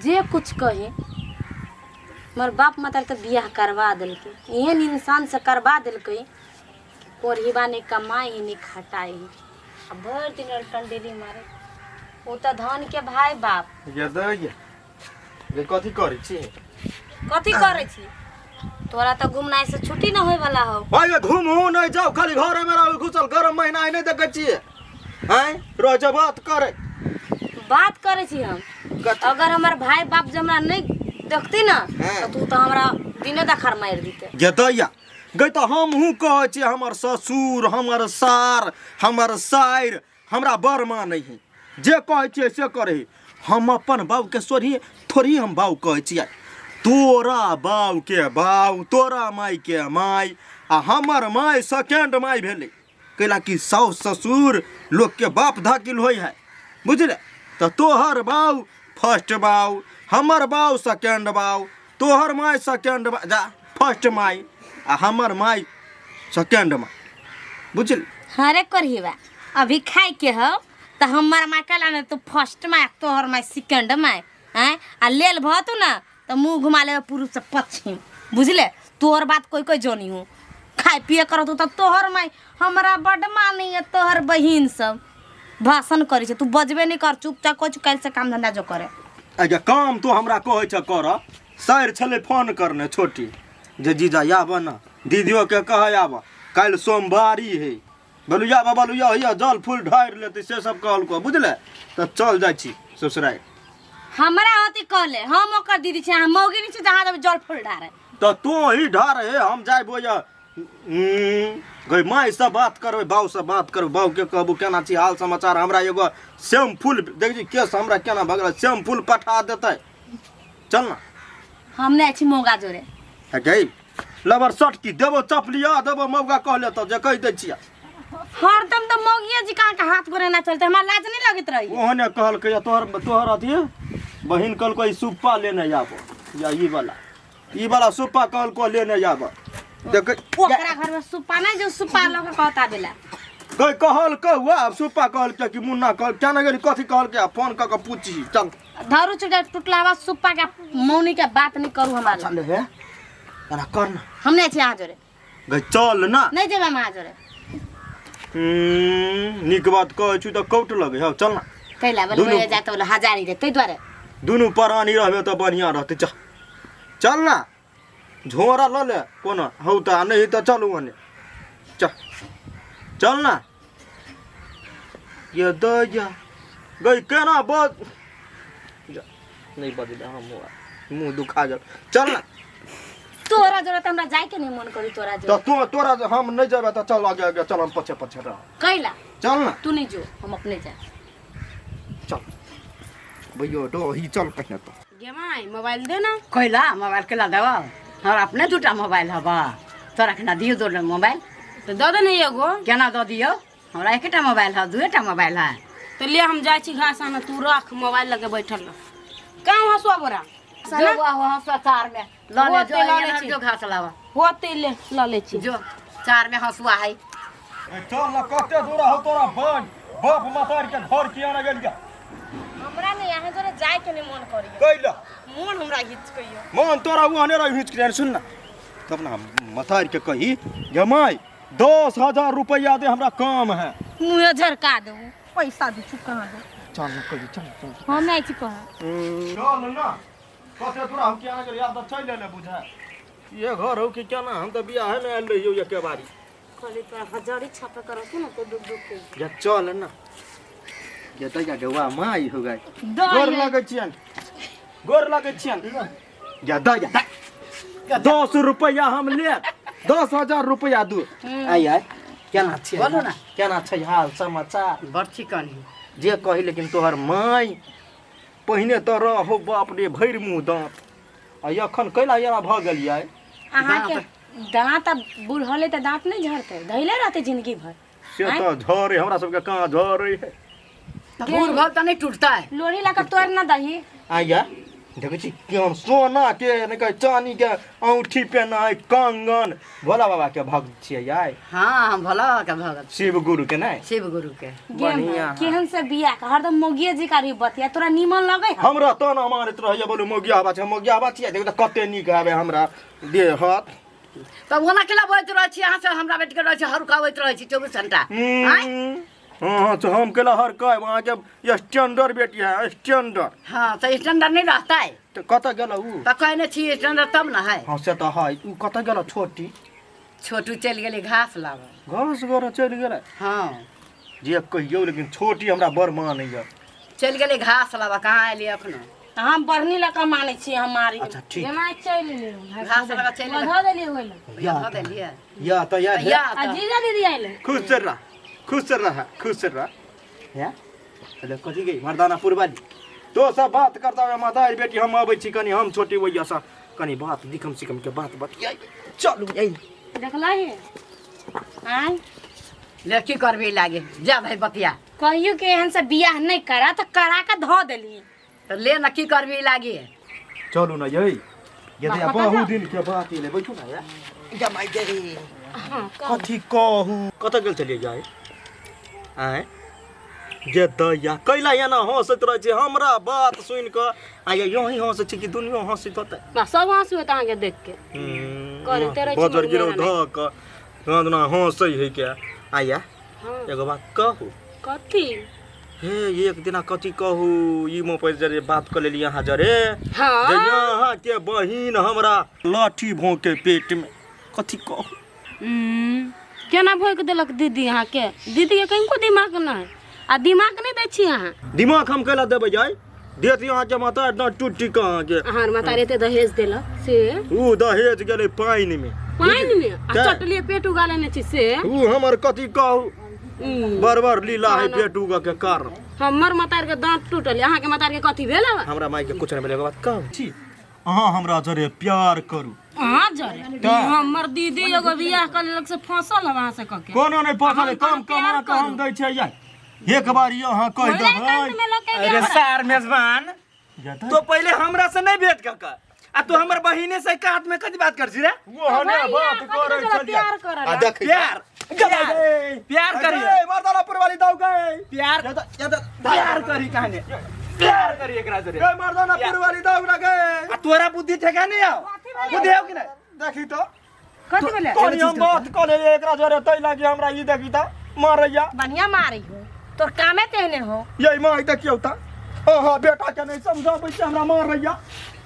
जे कुछ कहे मोर बाप माता तो बियाह करवा दिल के एहन इंसान से करवा दिल के कोरहीबा ने कमाई ही नहीं खटाई अब भर दिन टंडेली मारे वो तो धन के भाई बाप ये कथी करे छी तोरा तो घूमना से छुट्टी न होए वाला हो भाई घूमू नहीं जाओ खाली घर में रहो घुसल गरम महीना नहीं देखे छी हैं रोज बात करे छी हम अगर हमार भाई बाप जमरा नहीं देखती ना तो तू तो हमरा दिने दखार मार दीते गदैया गई तो हम हूँ कहे छी हमर ससुर हमर सार हमर सायर हमरा बरमा नहीं है जे कहे छी से करे हम अपन बाऊ के सोरी थोड़ी हम बाऊ कहे छी तोरा बाऊ के बाऊ तोरा माई के माई आ हमर माई सेकेंड माई भेले कैला कि साउस ससुर लोग के बाप धाकिल होई है बुझले तो तोहर बाऊ फर्स्ट बाऊ हमर बाऊ सेकेंड बाऊ तोहर माई सेकेंड जा फर्स्ट माई आ हमर माई सेकेंड माई बुझल हरे करहीबा अभी खाए के हो तो हमर माई कहला ने तो फर्स्ट माई तोहर माई सेकेंड माई हैं आ लेल भतु ना तो मुंह घुमा ले पुरुष से पश्चिम बुझले तोहर बात कोई कोई जानी हूँ खाए पिए करत तो तोहर माई हमरा बड मानी है तोहर बहिन सब भाषण करे छे तू बजबे नहीं कर चुपचाप कुछ कल से काम धंधा जो करे अगे काम तो हमरा कहे छ कर सर छले फोन करने छोटी जे जीजा आब ना दीदियों के कहे आब कल सोमवारी है बलुया जल फूल ढार लेते से सब कहल को बुझले तो चल जाय छी ससुराल हमरा होती कहले हम ओकर दीदी छे हम मौगी नहीं छे जहां जल फूल ढारे तो तू ही ढार है हम जाय बोया गई माई से बात करबे बाऊ से बात करबे बाऊ के कहबू केना छी हाल समाचार हमरा एगो सेम फूल देख जी केस हमरा केना भगल सेम फूल पठा देते चल ना हमने छी मौगा जोरे है गई लबर शर्ट की देबो चपलिया देबो मौगा कहले तो जे कह दे छिया हरदम तो मौगिया जी कहां के हाथ गोरे ना चलते हमरा लाज नहीं लगत रही ओहने कहल के तोहर अथी बहिन कल को सुप्पा लेने जाबो या ई वाला सुप्पा कल को लेने जाबो देख ओकरा घर में सुप्पा नहीं जो सुप्पा लोग कहता बेला गई कहल कहुआ सुप्पा कहल के कि मुन्ना कहल क्या ना गेली कथी कहल के फोन क के पूछी चल धरू चुटा टुटलावा सुप्पा के मौनी के बात नहीं करू हमरा चल हे अरे कर ना हमने छी आ जोरे गई चल ना नहीं जेबा मा जोरे निक बात कहै छु त कौट लगे हो चल ना कैला बोले जात बोले हजारी रे तै द्वारे दुनु परानी रहबे त बढ़िया रहते चल ना झोरा ल ले कोनो हौ त नहीं त चलू ओने चल ना ये दया गई केना बात नहीं बदले हम मुंह दुखा जा चल ना तोरा जोरा त हमरा जाय के नहीं मन करी तोरा जो तो तोरा हम नहीं जाबे त चल आगे चल हम पछे रह कैला चल ना तू नहीं जो हम अपने जा चल भैया तो ही चल कहीं तो गे माई मोबाइल दे ना कैला मोबाइल केला देवा और अपने दूटा मोबाइल हवा तोरा केना दियो दो मोबाइल तो दे दे नहीं एगो केना दो दियो हमरा एकटा मोबाइल है दुएटा मोबाइल है तो ले हम जाय छी घास आना तू रख मोबाइल लगे बैठल रह कहां हसुआ बोरा जो वहां से चार में ले जो घास लावा होते ले ल ले छी जो चार में हसुआ है चल ना कते दूर हो तोरा बन बाप मातार के घर किया ना गेल हमरा ने यहां जोरे जाय के नहीं मन करी कैला मन हमरा हिच कहियो मन तोरा ओहने रह हिच के सुन ना तब ना मातार के कही जमाई 10,000 रुपया दे हमरा काम है मुंह झरका दो पैसा दे चुप कहां दे चल ना कही चल हम नहीं छी कह चल ना कते दूर हो किया ना गेल याद चल ले बुझा ये घर हो कि क्या ना हम तो बियाह में आल रहियो ये के बारी खाली तोरा हजारी छापे करत ना तो दुख के या चल ना ये तो या गवा माई हो गई गोर लगे छियन या दा 10 रुपया हम ले 10,000 रुपया दू आई केना छै बोलो ना केना छै हाल समाचार बर्ची कनी जे कही लेकिन तोहर माई पहिने तो रहो बाप रे भैर मुंह दांत आ एखन कैला यारा भ गेलियै अहाँ के दांत बूढ़ होले त दांत नहीं झड़ते धैले रहते जिंदगी भर से तो झरे हमरा सब के कहां झरे है बूढ़ भल त नहीं टूटता है लोरी लगा तोड़ ना दही आया देखै छी कि हम सोना के नहीं कहे चांदी के अंगूठी पहना है कंगन भोला बाबा के भक्त छियै यार। हाँ हम भोला बाबा के भगत शिव गुरु के नहीं शिव गुरु के। बढ़िया। केहन से बिया का हरदम मोगिए जी कारी बतिया तोरा निमन लगे हमरा तो ना मारत रहिए बोलू मोगिया बात छियै देख कते नीक आबे हमरा दे हाथ। तो ओना केला बोलत रहै छी अहाँ से हमरा बेट के रहै छी हरुकावैत रहै छी 24 घंटा। हाँ तो हम केला हर कह वहाँ जब स्टैंडर्ड बेटी है स्टैंडर्ड। हाँ तो स्टैंडर्ड नहीं रहता है तो कत गेला ऊ तो कहने छी स्टैंडर्ड तब ना है। हाँ से तो है ऊ कत गेला छोटी छोटू चल गेले घास लाबे घास गोरा चल गेला। हाँ जे कहियो लेकिन छोटी हमरा बड़ मानैया चल गेले घास लाबा कहाँ एलिए अखनो। हम बढ़नी लका माने छी हमारी अच्छा ठीक जेना चल ले घास लगा चल गेले धो देली होइल धो देलिए या तो या या अजीजा दीदी आइले खुश रह या अरे कथी गई मर्दाना पुरवाली तो सब बात करता है माता बेटी हम आबै छी कनी हम छोटी वैया सा कनी बात दिखम सिकम के बात बतियाई चलू यही देखला है आय लड़की करबे लागे जा भाई बतिया कहियो के एहन से बियाह नहीं करा तो करा के धो देली तो ले ना की करबे लागे चलू ना यही यदि बहुत दिन के बात ले बैठू ना या जमाई दे हां कथी कहू कत गेल चलिए जाए आय जे दैया कैला या ना हंसत रह छै हमरा बात सुन के आय यही हंसै छै कि दुनिया हंसैत होतै बस सब हंसू त आगे देख के करते रह बजर गिरो धक गांदना हंसै है के आया हां एगो बात कहू कथी हे एक दिना कथी कहू ई मो पर जरे बात कर लेली यहाँ जरे हां जे यहाँ के बहिन हमरा लाठी भोंके पेट में कथी कहू केना भोक देलक दीदी यहाँ के दीदी के कहीं को दिमाग ना है आ दिमाग नहीं दै छी अहाँ दिमाग हम कैला देबै जाय देत यहाँ के माता इतना टूटी कहाँ के अहाँ माता रे ते दहेज देला से ऊ दहेज गेलै पानी में पानी में आ चटलिए पेट उगाले ने छी से ऊ हमर कथी कहू बरबर लीला है पेट उगा के कारण हमर मातार के दांत टूटल अहाँ के मातार के कथी भेल हमरा माई के कुछ नहीं भेलै बात कहू छी अहाँ हमरा जरे प्यार करू अहाँ जरे हमर दीदी एगो बियाह कर लेलक से फंसल है वहां से क के कोनो नहीं फंसल काम कमा के हम दै छै यार एक बार यहाँ कह देबै अरे सार मेजबान तो पहले हमरा से नहीं भेंट कर आ तू हमर बहिने से का हाथ में कथी बात कर छी रे वो हने बात करे छै प्यार कर आ देख प्यार करी ए मर्दाना पुरवाली दाऊ गए प्यार करी कहने प्यार करी एकरा से ए मर्दाना पुरवाली दाऊ लगे आ तोरा बुद्धि ठेका नहीं आओ बुद्धि आओ कि नहीं देखी तो कथी भेले कोनी हम बात करे एकरा जरे तै लागी हमरा ई देखी त मारैया बढ़िया मारी हो तोर कामे तेहने हो यही माई देखियो त हां बेटा के नहीं समझाबै छै हमरा मारैया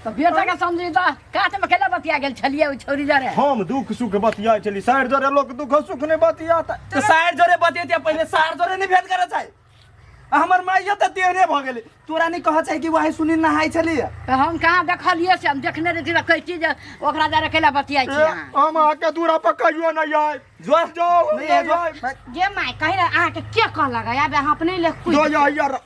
तो बेटा के समझी तो काट में केला बतिया गेल छलिए ओ छोरी जरे हम दुख सुख बतियाय छली साइड जरे लोग दुख सुख नहीं बतियात तो सार जोरे बतियते पहले सार जोरे नहीं भेंट करे छै हमर माइया त तेहने भ गेलै तोरा नहीं कह छै कि वही सुनी नहाई छली तो हम कहाँ देखलिए से हम देखने रही कह चीज ओकरा जरे केला बतियाई छी अहाँ हम आके दूरा पर कहियो नहीं आए जो जाओ नहीं है जो जे माय कहि रहा अहाँ के के कह लगा यार अहाँ अपने ले कुछ दो यार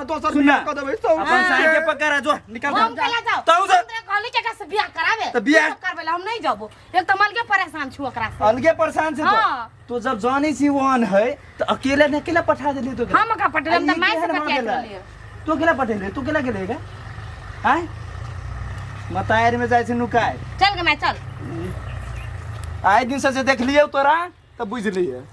दोसर बियाह क देबै सब अपन साई के पकड़ा जो निकाल हम केला जाओ ताऊ से कहली के से बियाह करावे तो बियाह करबे हम नहीं जाबो एक त मन के परेशान छु ओकरा से अलगे परेशान से हाँ। तो जब जानी सी वन है तो अकेले ने अकेला पठा देली तो हम का पटेल हम त माय से पटिया लिए तू अकेला पटेले तू अकेला गेले का हाय मतायर में जाय से नुकाय चल के मैं चल आए दिन से देख लियो तोरा तब बुझ लिए